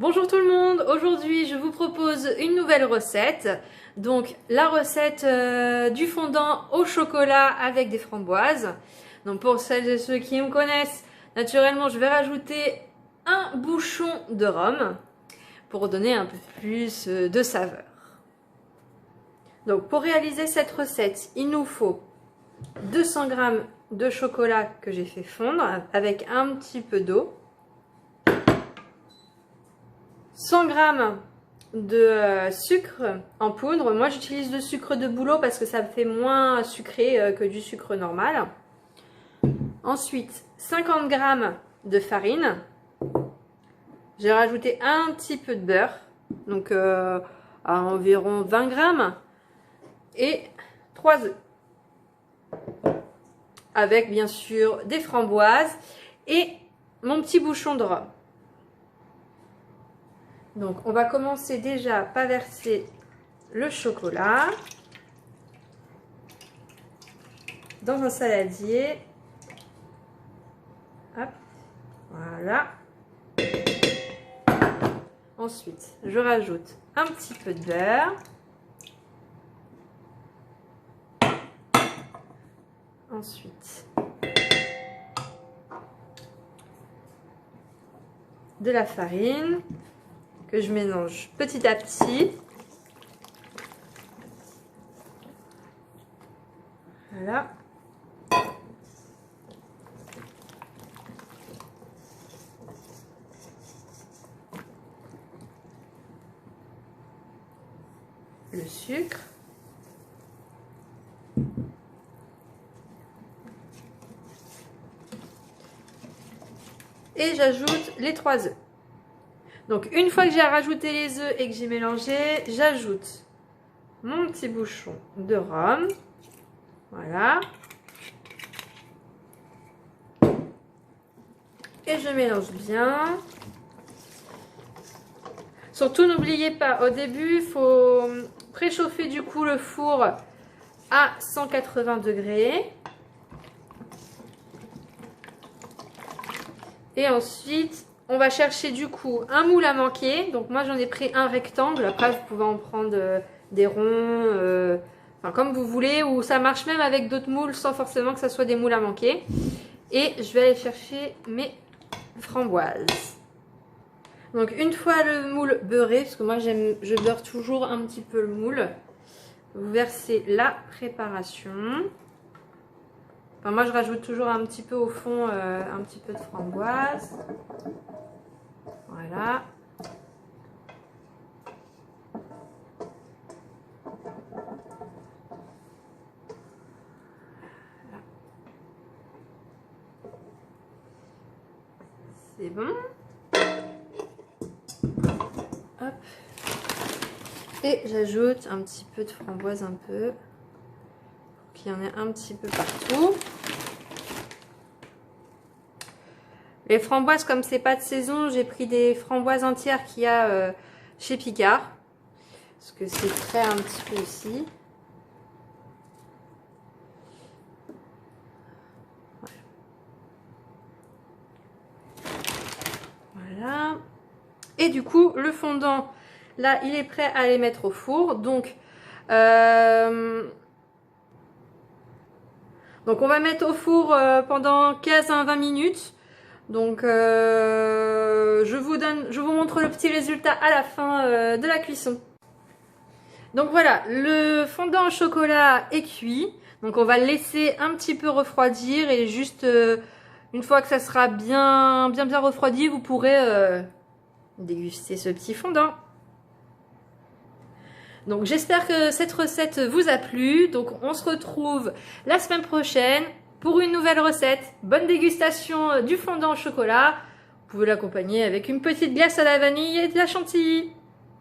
Bonjour tout le monde, aujourd'hui je vous propose une nouvelle recette. Donc la recette du fondant au chocolat avec des framboises. Donc pour celles et ceux qui me connaissent, naturellement je vais rajouter un bouchon de rhum pour donner un peu plus de saveur. Donc pour réaliser cette recette, il nous faut 200 g de chocolat que j'ai fait fondre avec un petit peu d'eau. 100 g de sucre en poudre. Moi j'utilise le sucre de bouleau parce que ça fait moins sucré que du sucre normal. Ensuite 50 g de farine. J'ai rajouté un petit peu de beurre, donc à environ 20 g, et 3 œufs. Avec bien sûr des framboises et mon petit bouchon de rhum. Donc on va commencer déjà par verser le chocolat dans un saladier. Hop, voilà. Ensuite, je rajoute un petit peu de beurre. Ensuite, de la farine que je mélange petit à petit. Voilà. Le sucre. Et j'ajoute les 3 œufs. Donc une fois que j'ai rajouté les œufs et que j'ai mélangé, j'ajoute mon petit bouchon de rhum. Voilà. Et je mélange bien. Surtout n'oubliez pas, au début, il faut préchauffer du coup le four à 180 degrés. Et ensuite, on va chercher du coup un moule à manquer. Donc moi j'en ai pris un rectangle. Après vous pouvez en prendre des ronds, enfin, comme vous voulez. Ou ça marche même avec d'autres moules sans forcément que ça soit des moules à manquer. Et je vais aller chercher mes framboises. Donc une fois le moule beurré, parce que moi je beurre toujours un petit peu le moule. Vous versez la préparation. Enfin, moi je rajoute toujours un petit peu au fond, un petit peu de framboise. Voilà. C'est bon. Hop. Et j'ajoute un petit peu de framboise, un peu, pour qu'il y en ait un petit peu partout. Les framboises, comme c'est pas de saison, j'ai pris des framboises entières qu'il y a chez Picard. Parce que c'est frais un petit peu aussi. Voilà. Et du coup, le fondant, là, il est prêt à les mettre au four. Donc on va mettre au four pendant 15 à 20 minutes. Donc je vous montre le petit résultat à la fin de la cuisson. Donc voilà, le fondant au chocolat est cuit. Donc on va le laisser un petit peu refroidir et juste une fois que ça sera bien refroidi, vous pourrez déguster ce petit fondant. Donc j'espère que cette recette vous a plu. Donc on se retrouve la semaine prochaine pour une nouvelle recette. Bonne dégustation du fondant au chocolat. Vous pouvez l'accompagner avec une petite glace à la vanille et de la chantilly.